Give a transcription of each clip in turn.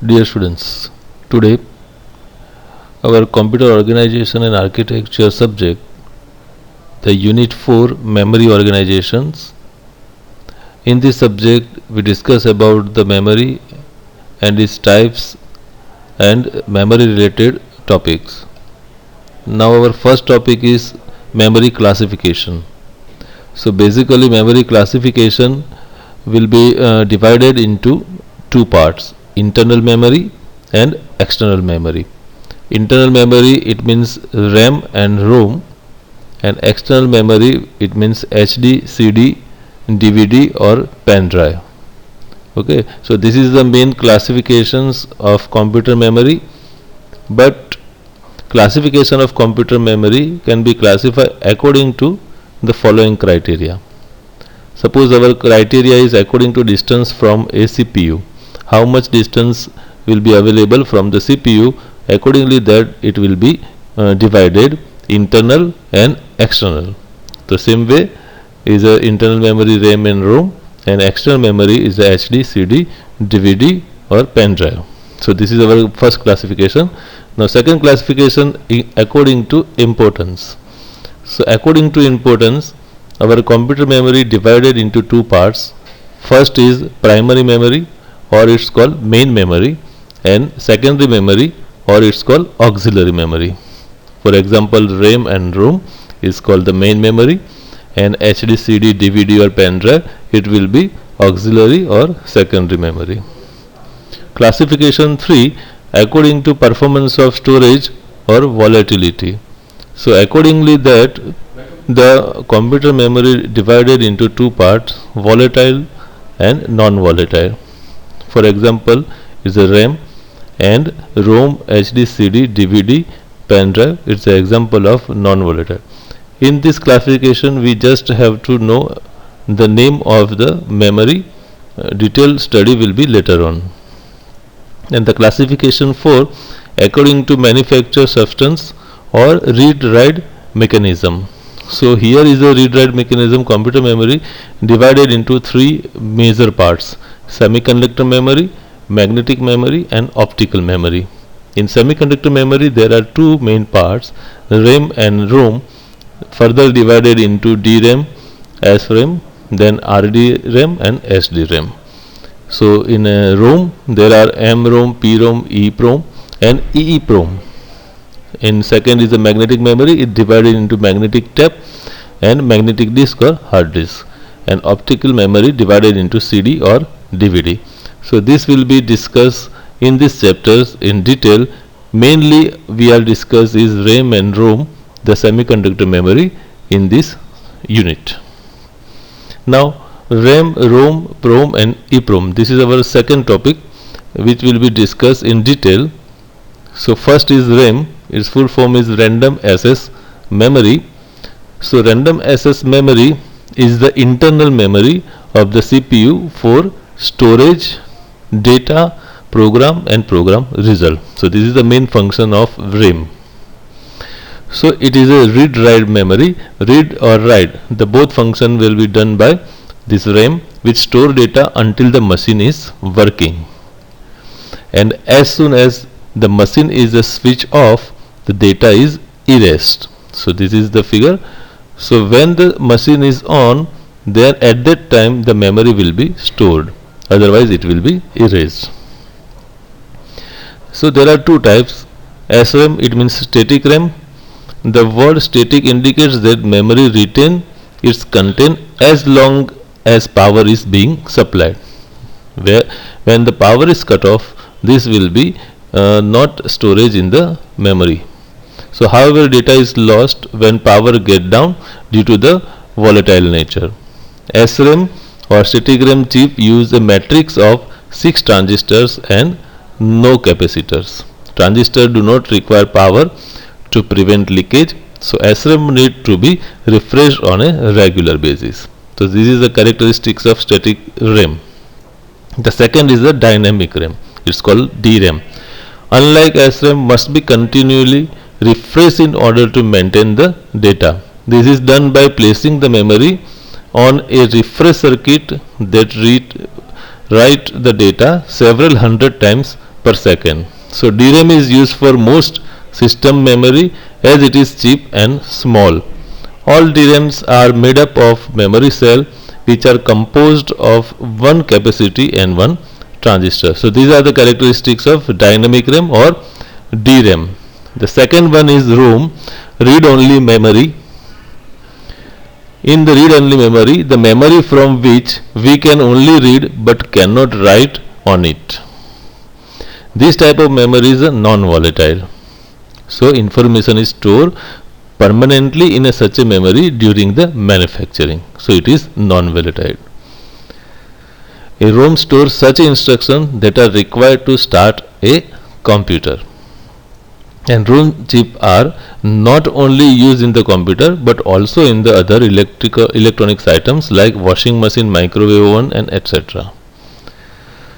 Dear students, today our computer organization and architecture subject, the Unit 4 Memory Organizations. In this subject, we discuss about the memory and its types and memory related topics. Now our first topic is memory classification. So basically memory classification will be divided into two parts: internal memory and external memory. Internal memory, it means RAM and ROM, and external memory, it means HD, CD, DVD or pen drive. Okay, so this is the main classifications of computer memory. But classification of computer memory can be classified according to the following criteria. Suppose our criteria is according to distance from a CPU. How much distance will be available from the CPU? Accordingly that it will be divided internal and external. The same way is a internal memory RAM and ROM, and external memory is the HD, CD, DVD or pen drive. So this is our first classification. Now second classification according to importance. So according to importance, our computer memory divided into two parts. First is primary memory, or it's called main memory, and secondary memory, or it's called auxiliary memory. For example, RAM and ROM is called the main memory, and HD, CD, DVD or pen drive, it will be auxiliary or secondary memory. Classification 3, according to performance of storage or volatility. So accordingly that the computer memory divided into two parts, volatile and non-volatile. For example, is a RAM and ROM, HD, CD, DVD, pen drive. It's an example of non-volatile. In this classification, we just have to know the name of the memory. Detailed study will be later on. And the classification 4, according to manufacture substance or read-write mechanism. So here is a read-write mechanism, computer memory divided into three major parts: semiconductor memory, magnetic memory and optical memory. In semiconductor memory there are two main parts, RAM and ROM, further divided into DRAM, SRAM, then RDRAM and SDRAM. So in ROM there are MROM, PROM, EEPROM and EEPROM. In second is the magnetic memory, it divided into magnetic tape and magnetic disk or hard disk, and optical memory divided into CD or DVD. So this will be discussed in this chapters in detail. Mainly we are discuss is RAM and ROM, the semiconductor memory, in this unit. Now RAM, ROM, PROM and EEPROM, this is our second topic which will be discussed in detail. So first is RAM, its full form is random access memory. So random access memory is the internal memory of the CPU for storage, data, program and program result. So this is the main function of RAM. So it is a read-write memory. Read or write, the both function will be done by this RAM, which store data until the machine is working, and as soon as the machine is switched off, the data is erased. So this is the figure. So when the machine is on, then at that time the memory will be stored, otherwise it will be erased. So there are two types. SRAM, it means static RAM. The word static indicates that memory retain its content as long as power is being supplied. When the power is cut off, this will be not storage in the memory. So however, data is lost when power get down due to the volatile nature. SRAM or static RAM chip use a matrix of 6 transistors and no capacitors. Transistors do not require power to prevent leakage, so SRAM need to be refreshed on a regular basis. So this is the characteristics of static RAM. The second is the dynamic RAM. It's called DRAM. Unlike SRAM, must be continually refreshed in order to maintain the data. This is done by placing the memory on a refresh circuit that write the data several hundred times per second. So DRAM is used for most system memory as it is cheap and small. All DRAMs are made up of memory cell which are composed of one capacity and one transistor. So these are the characteristics of dynamic RAM or DRAM. The second one is ROM, read-only memory. In the read-only memory, the memory from which we can only read but cannot write on it. This type of memory is a non-volatile. So information is stored permanently in such a memory during the manufacturing. So it is non-volatile. A ROM stores such instructions that are required to start a computer. And ROM chips are not only used in the computer but also in the other electronics items like washing machine, microwave oven, and etc.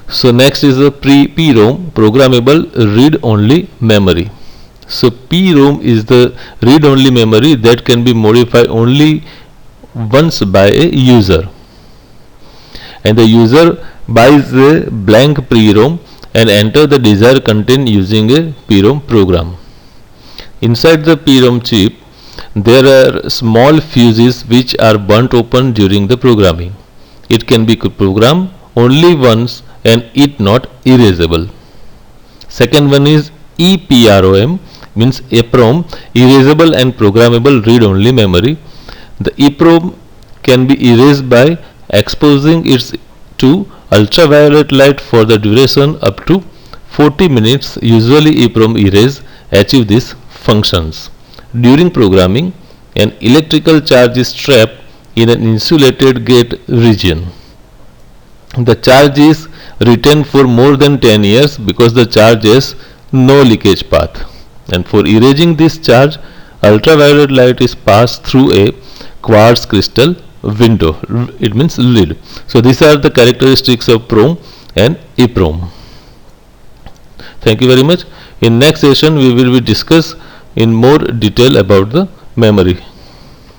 So next is a PROM, programmable read-only memory. So PROM is the read-only memory that can be modified only once by a user. And the user buys a blank PROM and enter the desired content using a PROM program. Inside the PROM chip, there are small fuses which are burnt open during the programming. It can be programmed only once and it not erasable. Second one is EPROM, means EPROM, erasable and programmable read-only memory. The EPROM can be erased by exposing it to ultraviolet light for the duration up to 40 minutes. Usually EPROM erase achieve these functions. During programming, an electrical charge is trapped in an insulated gate region. The charge is retained for more than 10 years because the charge has no leakage path. And for erasing this charge, ultraviolet light is passed through a quartz crystal window. It means lid. So these are the characteristics of PROM and EPROM. Thank you very much. In next session we will be discuss in more detail about the memory.